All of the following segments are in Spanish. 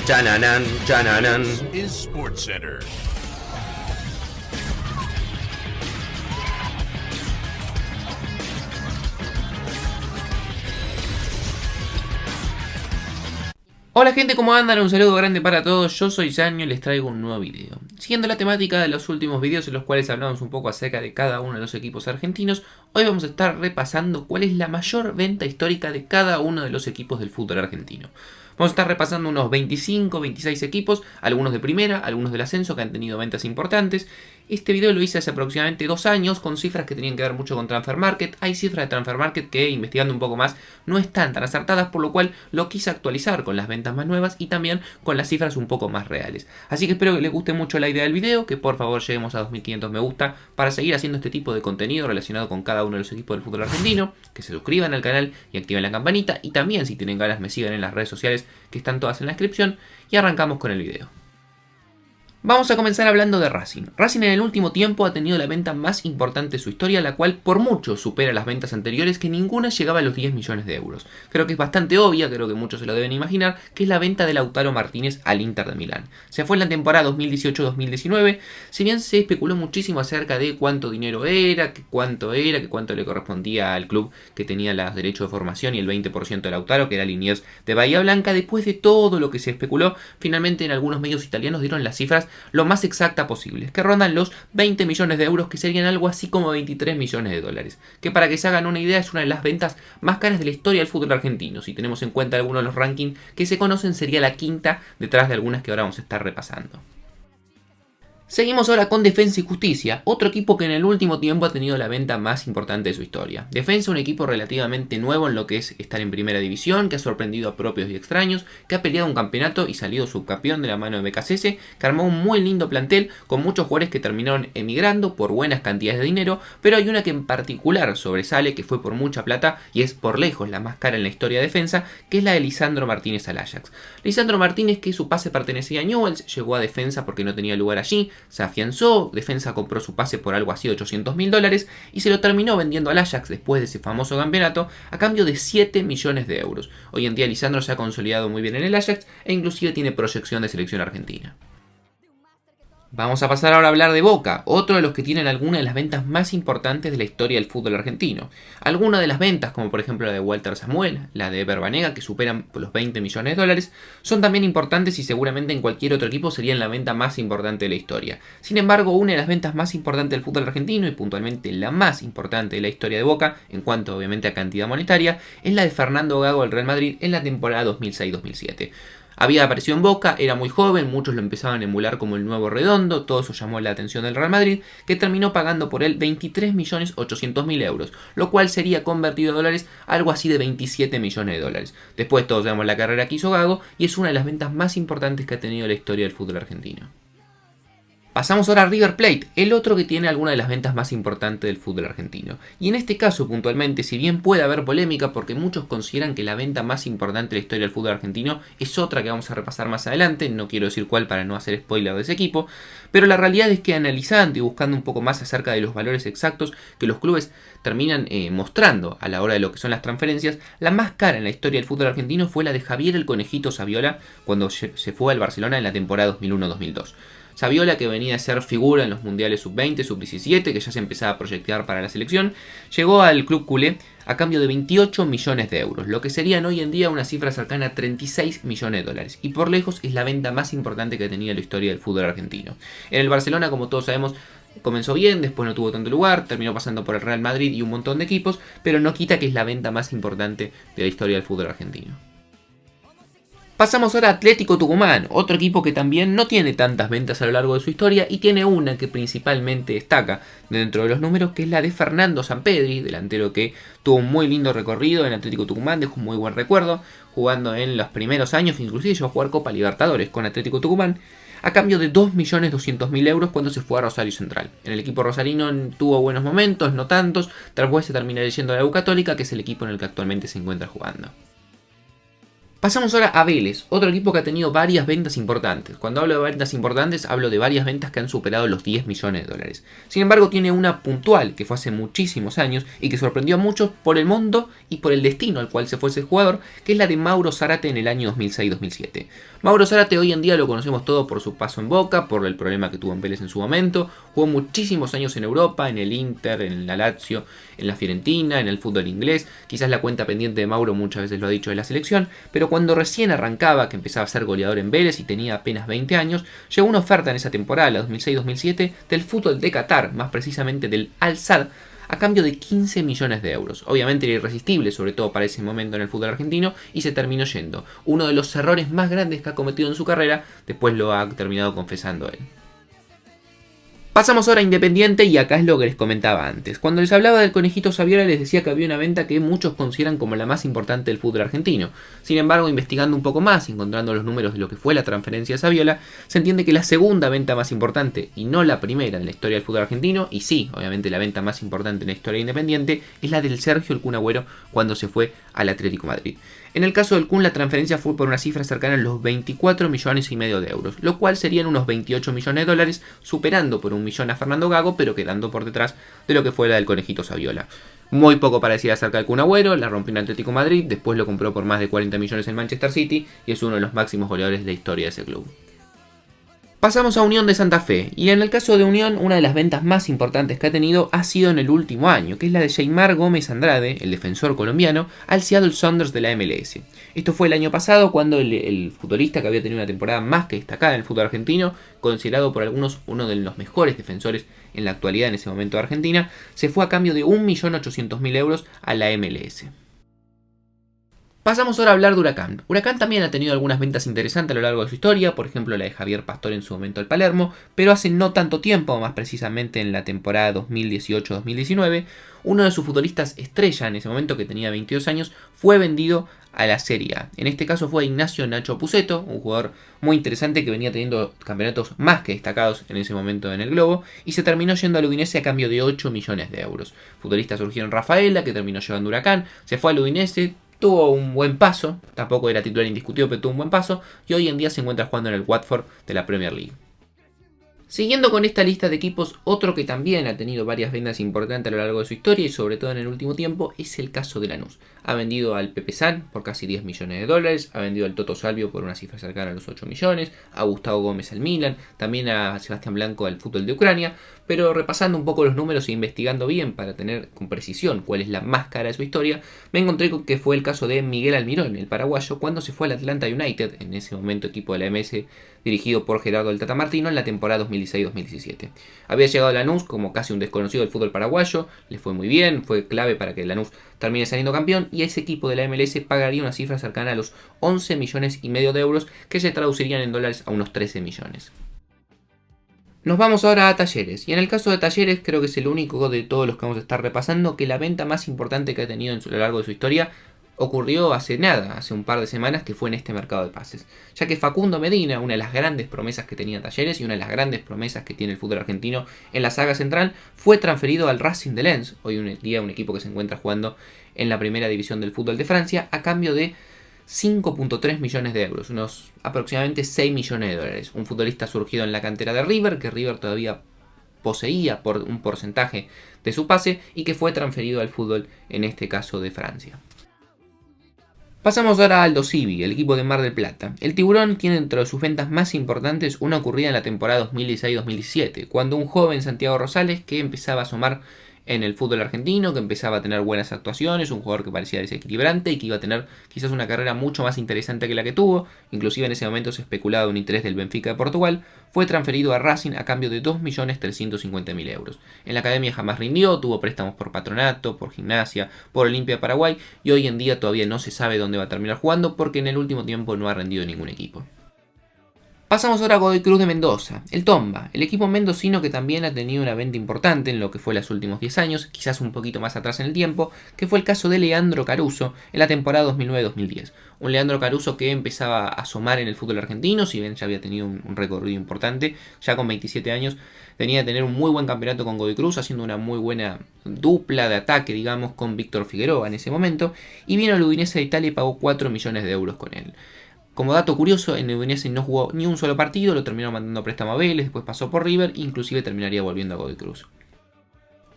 Chananan, chananan. Is SportsCenter. Hola gente, ¿cómo andan? Un saludo grande para todos, yo soy Sanio y les traigo un nuevo video. Siguiendo la temática de los últimos videos en los cuales hablamos un poco acerca de cada uno de los equipos argentinos, hoy vamos a estar repasando cuál es la mayor venta histórica de cada uno de los equipos del fútbol argentino. Vamos a estar repasando unos 25, 26 equipos, algunos de primera, algunos del ascenso que han tenido ventas importantes. Este video lo hice hace aproximadamente 2 años con cifras que tenían que ver mucho con Transfermarkt. Hay cifras de Transfermarkt que, investigando un poco más, no están tan acertadas, por lo cual lo quise actualizar con las ventas más nuevas y también con las cifras un poco más reales. Así que espero que les guste mucho la idea del video, que por favor lleguemos a 2500 me gusta para seguir haciendo este tipo de contenido relacionado con cada uno de los equipos del fútbol argentino, que se suscriban al canal y activen la campanita, y también si tienen ganas me sigan en las redes sociales que están todas en la descripción, y arrancamos con el video. Vamos a comenzar hablando de Racing. Racing en el último tiempo ha tenido la venta más importante de su historia, la cual por mucho supera las ventas anteriores, que ninguna llegaba a los 10 millones de euros. Creo que es bastante obvia, creo que muchos se lo deben imaginar, que es la venta de Lautaro Martínez al Inter de Milán. Se fue en la temporada 2018-2019, si bien se especuló muchísimo acerca de cuánto dinero era, que cuánto le correspondía al club que tenía los derechos de formación y el 20% de Lautaro, que era Liniers de Bahía Blanca. Después de todo lo que se especuló, finalmente en algunos medios italianos dieron las cifras lo más exacta posible, que rondan los 20 millones de euros, que serían algo así como 23 millones de dólares, que para que se hagan una idea es una de las ventas más caras de la historia del fútbol argentino. Si tenemos en cuenta algunos de los rankings que se conocen, sería la quinta detrás de algunas que ahora vamos a estar repasando. Seguimos ahora con Defensa y Justicia, otro equipo que en el último tiempo ha tenido la venta más importante de su historia. Defensa, un equipo relativamente nuevo en lo que es estar en primera división, que ha sorprendido a propios y extraños, que ha peleado un campeonato y salido subcampeón de la mano de BKSS, que armó un muy lindo plantel con muchos jugadores que terminaron emigrando por buenas cantidades de dinero, pero hay una que en particular sobresale, que fue por mucha plata y es por lejos la más cara en la historia de Defensa, que es la de Lisandro Martínez al Ajax. Lisandro Martínez, que su pase pertenecía a Newell's, llegó a Defensa porque no tenía lugar allí, se afianzó, Defensa compró su pase por algo así de $800.000 y se lo terminó vendiendo al Ajax después de ese famoso campeonato a cambio de 7 millones de euros. Hoy en día Lisandro se ha consolidado muy bien en el Ajax e inclusive tiene proyección de selección argentina. Vamos a pasar ahora a hablar de Boca, otro de los que tienen algunas de las ventas más importantes de la historia del fútbol argentino. Algunas de las ventas, como por ejemplo la de Walter Samuel, la de Ever Banega, que superan los 20 millones de dólares, son también importantes y seguramente en cualquier otro equipo serían la venta más importante de la historia. Sin embargo, una de las ventas más importantes del fútbol argentino, y puntualmente la más importante de la historia de Boca, en cuanto obviamente a cantidad monetaria, es la de Fernando Gago al Real Madrid en la temporada 2006-2007. Había aparecido en Boca, era muy joven, muchos lo empezaban a emular como el nuevo Redondo, todo eso llamó la atención del Real Madrid, que terminó pagando por él 23.800.000 euros, lo cual sería convertido a dólares algo así de 27 millones de dólares. Después todos vemos la carrera que hizo Gago y es una de las ventas más importantes que ha tenido la historia del fútbol argentino. Pasamos ahora a River Plate, el otro que tiene alguna de las ventas más importantes del fútbol argentino. Y en este caso puntualmente, si bien puede haber polémica porque muchos consideran que la venta más importante de la historia del fútbol argentino es otra que vamos a repasar más adelante, no quiero decir cuál para no hacer spoiler de ese equipo, pero la realidad es que analizando y buscando un poco más acerca de los valores exactos que los clubes terminan mostrando a la hora de lo que son las transferencias, la más cara en la historia del fútbol argentino fue la de Javier el Conejito Saviola cuando se fue al Barcelona en la temporada 2001-2002. Saviola, que venía a ser figura en los mundiales sub-20, sub-17, que ya se empezaba a proyectar para la selección, llegó al club culé a cambio de 28 millones de euros, lo que serían hoy en día una cifra cercana a 36 millones de dólares, y por lejos es la venta más importante que tenía la historia del fútbol argentino. En el Barcelona, como todos sabemos, comenzó bien, después no tuvo tanto lugar, terminó pasando por el Real Madrid y un montón de equipos, pero no quita que es la venta más importante de la historia del fútbol argentino. Pasamos ahora a Atlético Tucumán, otro equipo que también no tiene tantas ventas a lo largo de su historia y tiene una que principalmente destaca dentro de los números, que es la de Fernando Sampedri, delantero que tuvo un muy lindo recorrido en Atlético Tucumán, dejó un muy buen recuerdo, jugando en los primeros años, inclusive llegó a jugar Copa Libertadores con Atlético Tucumán, a cambio de 2.200.000 euros cuando se fue a Rosario Central. En el equipo rosarino tuvo buenos momentos, no tantos, después se termina yendo a la U Católica, que es el equipo en el que actualmente se encuentra jugando. Pasamos ahora a Vélez, otro equipo que ha tenido varias ventas importantes. Cuando hablo de ventas importantes, hablo de varias ventas que han superado los 10 millones de dólares. Sin embargo, tiene una puntual que fue hace muchísimos años y que sorprendió a muchos por el mundo y por el destino al cual se fue ese jugador, que es la de Mauro Zárate en el año 2006-2007. Mauro Zárate hoy en día lo conocemos todo por su paso en Boca, por el problema que tuvo en Vélez en su momento. Jugó muchísimos años en Europa, en el Inter, en la Lazio, en la Fiorentina, en el fútbol inglés. Quizás la cuenta pendiente de Mauro muchas veces lo ha dicho de la selección, pero cuando recién arrancaba, que empezaba a ser goleador en Vélez y tenía apenas 20 años, llegó una oferta en esa temporada, la 2006-2007, del fútbol de Qatar, más precisamente del Al-Sadd, a cambio de 15 millones de euros. Obviamente era irresistible, sobre todo para ese momento en el fútbol argentino, y se terminó yendo. Uno de los errores más grandes que ha cometido en su carrera, después lo ha terminado confesando él. Pasamos ahora a Independiente y acá es lo que les comentaba antes. Cuando les hablaba del Conejito Saviola les decía que había una venta que muchos consideran como la más importante del fútbol argentino. Sin embargo, investigando un poco más, encontrando los números de lo que fue la transferencia de Saviola, se entiende que la segunda venta más importante, y no la primera en la historia del fútbol argentino, y sí, obviamente la venta más importante en la historia de Independiente, es la del Sergio el Kun Agüero cuando se fue al Atlético Madrid. En el caso del Kun, la transferencia fue por una cifra cercana a los 24 millones y medio de euros, lo cual serían unos 28 millones de dólares, superando por un millón a Fernando Gago, pero quedando por detrás de lo que fue la del Conejito Saviola. Muy poco para decir acerca del Kun Agüero, la rompió en Atlético Madrid, después lo compró por más de 40 millones en Manchester City y es uno de los máximos goleadores de la historia de ese club. Pasamos a Unión de Santa Fe, y en el caso de Unión, una de las ventas más importantes que ha tenido ha sido en el último año, que es la de Yeimar Gómez Andrade, el defensor colombiano, al Seattle Sounders de la MLS. Esto fue el año pasado cuando el futbolista que había tenido una temporada más que destacada en el fútbol argentino, considerado por algunos uno de los mejores defensores en la actualidad en ese momento de Argentina, se fue a cambio de 1.800.000 euros a la MLS. Pasamos ahora a hablar de Huracán. Huracán también ha tenido algunas ventas interesantes a lo largo de su historia, por ejemplo la de Javier Pastor en su momento al Palermo, pero hace no tanto tiempo, más precisamente en la temporada 2018-2019, uno de sus futbolistas estrella en ese momento, que tenía 22 años, fue vendido a la Serie A. En este caso fue Ignacio Nacho Pusetto, un jugador muy interesante que venía teniendo campeonatos más que destacados en ese momento en el globo, y se terminó yendo al Udinese a cambio de 8 millones de euros. Futbolista surgió en Rafaela, que terminó llevando Huracán, se fue al Udinese. Tuvo un buen paso, tampoco era titular indiscutido, pero tuvo un buen paso, y hoy en día se encuentra jugando en el Watford de la Premier League. Siguiendo con esta lista de equipos, otro que también ha tenido varias ventas importantes a lo largo de su historia y sobre todo en el último tiempo es el caso de Lanús. Ha vendido al Pepe San por casi 10 millones de dólares, ha vendido al Toto Salvio por una cifra cercana a los 8 millones, a Gustavo Gómez al Milan, también a Sebastián Blanco al fútbol de Ucrania, pero repasando un poco los números e investigando bien para tener con precisión cuál es la más cara de su historia, me encontré con que fue el caso de Miguel Almirón, el paraguayo, cuando se fue al Atlanta United, en ese momento equipo de la MS dirigido por Gerardo el Tata Martino en la temporada 2016-2017. Había llegado a Lanús como casi un desconocido del fútbol paraguayo, le fue muy bien, fue clave para que Lanús termine saliendo campeón y a ese equipo de la MLS pagaría una cifra cercana a los 11 millones y medio de euros que se traducirían en dólares a unos 13 millones. Nos vamos ahora a Talleres, y en el caso de Talleres creo que es el único de todos los que vamos a estar repasando que la venta más importante que ha tenido a lo largo de su historia ocurrió hace nada, hace un par de semanas, que fue en este mercado de pases, ya que Facundo Medina, una de las grandes promesas que tenía Talleres y una de las grandes promesas que tiene el fútbol argentino en la saga central, fue transferido al Racing de Lens, hoy en día un equipo que se encuentra jugando en la primera división del fútbol de Francia, a cambio de 5.3 millones de euros, unos aproximadamente 6 millones de dólares. Un futbolista surgido en la cantera de River, que River todavía poseía por un porcentaje de su pase y que fue transferido al fútbol, en este caso de Francia. Pasamos ahora a Aldo Civi, el equipo de Mar del Plata. El Tiburón tiene entre sus ventas más importantes una ocurrida en la temporada 2016-2017, cuando un joven Santiago Rosales, que empezaba a asomar en el fútbol argentino, que empezaba a tener buenas actuaciones, un jugador que parecía desequilibrante y que iba a tener quizás una carrera mucho más interesante que la que tuvo, inclusive en ese momento se especulaba un interés del Benfica de Portugal, fue transferido a Racing a cambio de 2.350.000 euros. En la academia jamás rindió, tuvo préstamos por Patronato, por Gimnasia, por Olimpia de Paraguay y hoy en día todavía no se sabe dónde va a terminar jugando porque en el último tiempo no ha rendido ningún equipo. Pasamos ahora a Godoy Cruz de Mendoza, el Tomba, el equipo mendocino que también ha tenido una venta importante en lo que fue los últimos 10 años, quizás un poquito más atrás en el tiempo, que fue el caso de Leandro Caruso en la temporada 2009-2010. Un Leandro Caruso que empezaba a asomar en el fútbol argentino, si bien ya había tenido un recorrido importante, ya con 27 años tenía que tener un muy buen campeonato con Godoy Cruz, haciendo una muy buena dupla de ataque, digamos, con Víctor Figueroa en ese momento, y vino al Udinese de Italia y pagó 4 millones de euros con él. Como dato curioso, en el Udinese no jugó ni un solo partido, lo terminó mandando a préstamo a Vélez, después pasó por River, inclusive terminaría volviendo a Godoy Cruz.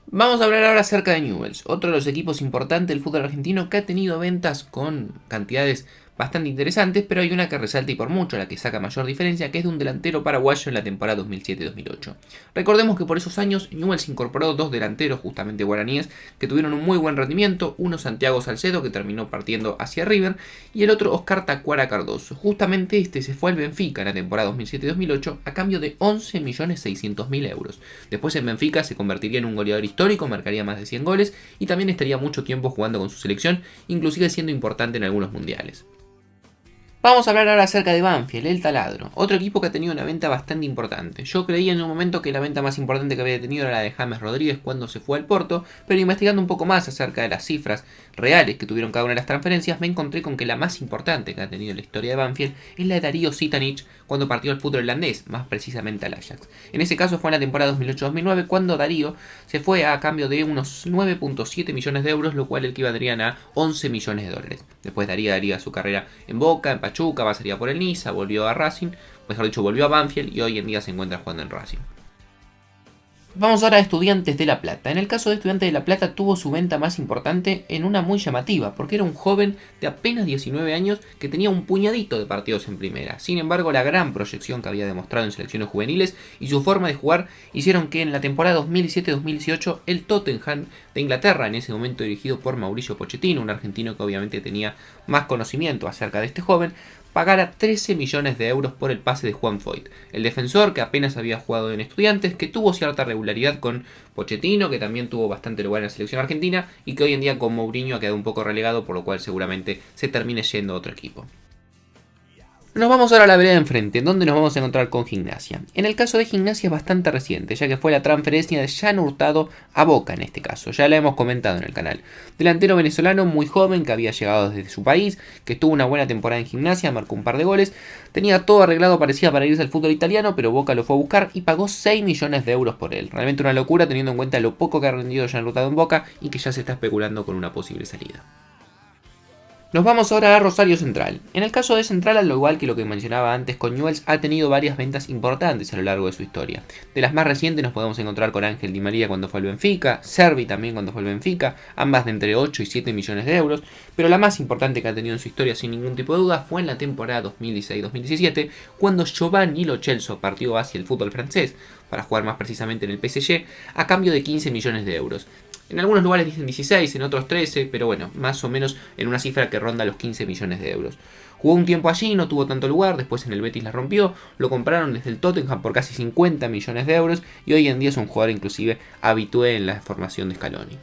Vamos a hablar ahora acerca de Newell's, otro de los equipos importantes del fútbol argentino que ha tenido ventas con cantidades bastante interesantes, pero hay una que resalta y por mucho la que saca mayor diferencia, que es de un delantero paraguayo en la temporada 2007-2008. Recordemos que por esos años Newell's incorporó dos delanteros justamente guaraníes que tuvieron un muy buen rendimiento, uno Santiago Salcedo que terminó partiendo hacia River y el otro Oscar Tacuara Cardoso. Justamente este se fue al Benfica en la temporada 2007-2008 a cambio de 11.600.000 euros. Después en Benfica se convertiría en un goleador histórico, marcaría más de 100 goles y también estaría mucho tiempo jugando con su selección, inclusive siendo importante en algunos mundiales. Vamos a hablar ahora acerca de Banfield, el taladro, otro equipo que ha tenido una venta bastante importante. Yo creía en un momento que la venta más importante que había tenido era la de James Rodríguez cuando se fue al Porto, pero investigando un poco más acerca de las cifras reales que tuvieron cada una de las transferencias, me encontré con que la más importante que ha tenido en la historia de Banfield es la de Darío Sitanich cuando partió al fútbol holandés, más precisamente al Ajax. En ese caso fue en la temporada 2008-2009 cuando Darío se fue a cambio de unos 9.7 millones de euros, lo cual equivaldrían a 11 millones de dólares. Después Darío daría su carrera en Boca, en Pachuca, pasaría por el Niza, volvió a Racing, mejor dicho, volvió a Banfield y hoy en día se encuentra jugando en Racing. Vamos ahora a Estudiantes de La Plata. En el caso de Estudiantes de La Plata tuvo su venta más importante en una muy llamativa, porque era un joven de apenas 19 años que tenía un puñadito de partidos en primera. Sin embargo, la gran proyección que había demostrado en selecciones juveniles y su forma de jugar hicieron que en la temporada 2017-2018 el Tottenham de Inglaterra, en ese momento dirigido por Mauricio Pochettino, un argentino que obviamente tenía más conocimiento acerca de este joven, pagara 13 millones de euros por el pase de Juan Foyt, el defensor que apenas había jugado en Estudiantes, que tuvo cierta regularidad con Pochettino, que también tuvo bastante lugar en la selección argentina y que hoy en día con Mourinho ha quedado un poco relegado, por lo cual seguramente se termine yendo a otro equipo. Nos vamos ahora a la vereda de enfrente, donde nos vamos a encontrar con Gimnasia. En el caso de Gimnasia es bastante reciente, ya que fue la transferencia de Jan Hurtado a Boca en este caso, ya la hemos comentado en el canal. Delantero venezolano muy joven que había llegado desde su país, que tuvo una buena temporada en Gimnasia, marcó un par de goles, tenía todo arreglado, parecía para irse al fútbol italiano, pero Boca lo fue a buscar y pagó 6 millones de euros por él. Realmente una locura teniendo en cuenta lo poco que ha rendido Jan Hurtado en Boca y que ya se está especulando con una posible salida. Nos vamos ahora a Rosario Central. En el caso de Central, al igual que lo que mencionaba antes con Newell's, ha tenido varias ventas importantes a lo largo de su historia. De las más recientes nos podemos encontrar con Ángel Di María cuando fue al Benfica, Servi también cuando fue al Benfica, ambas de entre 8 y 7 millones de euros, pero la más importante que ha tenido en su historia sin ningún tipo de duda fue en la temporada 2016-2017, cuando Giovanni Lo Celso partió hacia el fútbol francés, para jugar más precisamente en el PSG, a cambio de 15 millones de euros. En algunos lugares dicen 16, en otros 13, pero bueno, más o menos en una cifra que ronda los 15 millones de euros. Jugó un tiempo allí, no tuvo tanto lugar, después en el Betis la rompió, lo compraron desde el Tottenham por casi 50 millones de euros y hoy en día es un jugador inclusive habitué en la formación de Scaloni.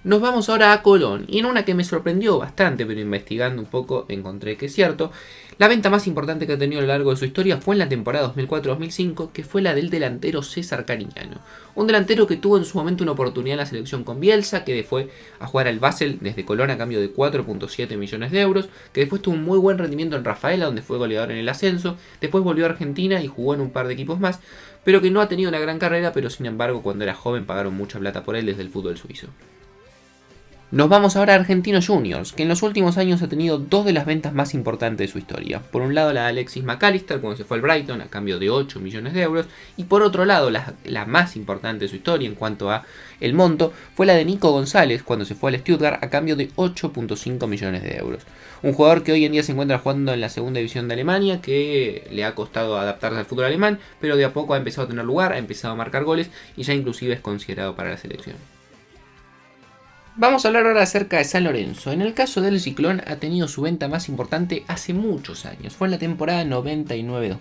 Nos vamos ahora a Colón, y en una que me sorprendió bastante, pero investigando un poco encontré que es cierto. La venta más importante que ha tenido a lo largo de su historia fue en la temporada 2004-2005, que fue la del delantero César Cariñano. Un delantero que tuvo en su momento una oportunidad en la selección con Bielsa, que fue a jugar al Basel desde Colón a cambio de 4.7 millones de euros, que después tuvo un muy buen rendimiento en Rafaela, donde fue goleador en el ascenso, después volvió a Argentina y jugó en un par de equipos más, pero que no ha tenido una gran carrera, pero sin embargo cuando era joven pagaron mucha plata por él desde el fútbol suizo. Nos vamos ahora a Argentinos Juniors, que en los últimos años ha tenido dos de las ventas más importantes de su historia. Por un lado la de Alexis McAllister cuando se fue al Brighton a cambio de 8 millones de euros, y por otro lado la más importante de su historia en cuanto a el monto fue la de Nico González cuando se fue al Stuttgart a cambio de 8.5 millones de euros. Un jugador que hoy en día se encuentra jugando en la segunda división de Alemania, que le ha costado adaptarse al fútbol alemán, pero de a poco ha empezado a tener lugar, ha empezado a marcar goles y ya inclusive es considerado para la selección. Vamos a hablar ahora acerca de San Lorenzo. En el caso del Ciclón ha tenido su venta más importante hace muchos años. Fue en la temporada 99-2000.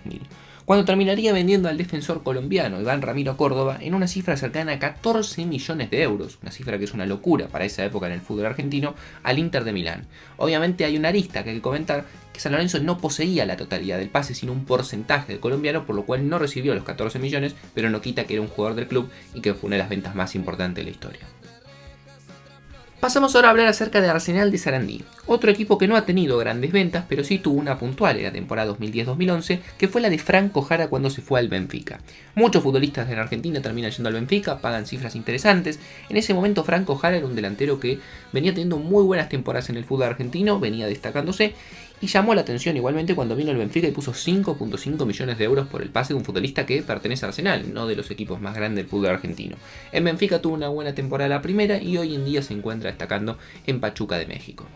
cuando terminaría vendiendo al defensor colombiano Iván Ramiro Córdoba en una cifra cercana a 14 millones de euros, una cifra que es una locura para esa época en el fútbol argentino, al Inter de Milán. Obviamente hay una arista que hay que comentar, que San Lorenzo no poseía la totalidad del pase, sino un porcentaje del colombiano, por lo cual no recibió los 14 millones, pero no quita que era un jugador del club y que fue una de las ventas más importantes de la historia. Pasamos ahora a hablar acerca de Arsenal de Sarandí, otro equipo que no ha tenido grandes ventas, pero sí tuvo una puntual en la temporada 2010-2011, que fue la de Franco Jara cuando se fue al Benfica. Muchos futbolistas en Argentina terminan yendo al Benfica, pagan cifras interesantes. En ese momento Franco Jara era un delantero que venía teniendo muy buenas temporadas en el fútbol argentino, venía destacándose, y llamó la atención igualmente cuando vino el Benfica y puso 5.5 millones de euros por el pase de un futbolista que pertenece a Arsenal, no de los equipos más grandes del fútbol argentino. En Benfica tuvo una buena temporada la primera y hoy en día se encuentra destacando en Pachuca de México.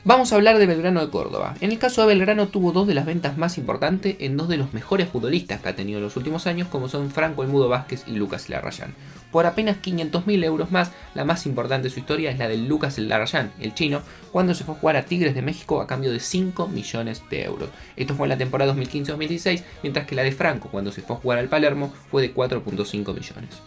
Vamos a hablar de Belgrano de Córdoba. En el caso de Belgrano tuvo dos de las ventas más importantes en dos de los mejores futbolistas que ha tenido en los últimos años, como son Franco el Mudo Vázquez y Lucas Larrayán. Por apenas 500.000 euros más, la más importante de su historia es la de Lucas Larrayán, el chino, cuando se fue a jugar a Tigres de México a cambio de 5 millones de euros. Esto fue en la temporada 2015-2016, mientras que la de Franco, cuando se fue a jugar al Palermo, fue de 4.5 millones.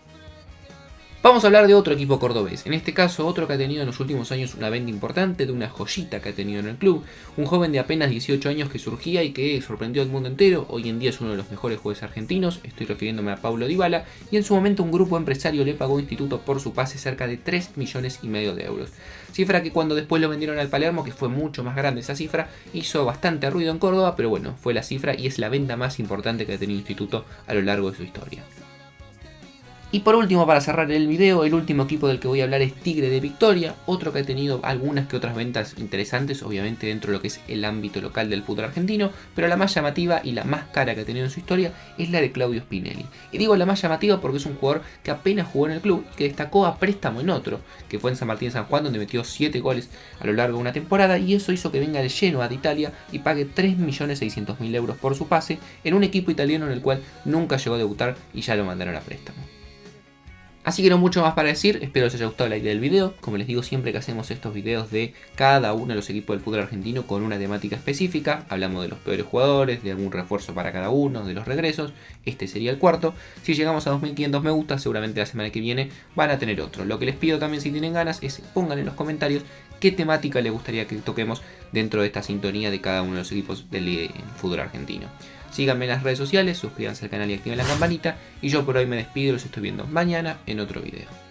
Vamos a hablar de otro equipo cordobés, en este caso otro que ha tenido en los últimos años una venta importante, de una joyita que ha tenido en el club, un joven de apenas 18 años que surgía y que sorprendió al mundo entero, hoy en día es uno de los mejores jugadores argentinos, estoy refiriéndome a Paulo Dybala, y en su momento un grupo empresario le pagó a Instituto por su pase cerca de 3,5 millones de euros. Cifra que cuando después lo vendieron al Palermo, que fue mucho más grande esa cifra, hizo bastante ruido en Córdoba, pero bueno, fue la cifra y es la venta más importante que ha tenido Instituto a lo largo de su historia. Y por último, para cerrar el video, el último equipo del que voy a hablar es Tigre de Victoria, otro que ha tenido algunas que otras ventas interesantes, obviamente dentro de lo que es el ámbito local del fútbol argentino, pero la más llamativa y la más cara que ha tenido en su historia es la de Claudio Spinelli. Y digo la más llamativa porque es un jugador que apenas jugó en el club y que destacó a préstamo en otro, que fue en San Martín de San Juan, donde metió 7 goles a lo largo de una temporada, y eso hizo que venga de lleno a Italia y pague 3.600.000 euros por su pase en un equipo italiano en el cual nunca llegó a debutar y ya lo mandaron a préstamo. Así que no mucho más para decir, espero que os haya gustado la idea del video. Como les digo siempre que hacemos estos videos de cada uno de los equipos del fútbol argentino con una temática específica, hablamos de los peores jugadores, de algún refuerzo para cada uno, de los regresos, este sería el cuarto. Si llegamos a 2.500 me gusta, seguramente la semana que viene van a tener otro. Lo que les pido también, si tienen ganas, es pongan en los comentarios qué temática les gustaría que toquemos dentro de esta sintonía de cada uno de los equipos del fútbol argentino. Síganme en las redes sociales, suscríbanse al canal y activen la campanita. Y yo por hoy me despido y los estoy viendo mañana en otro video.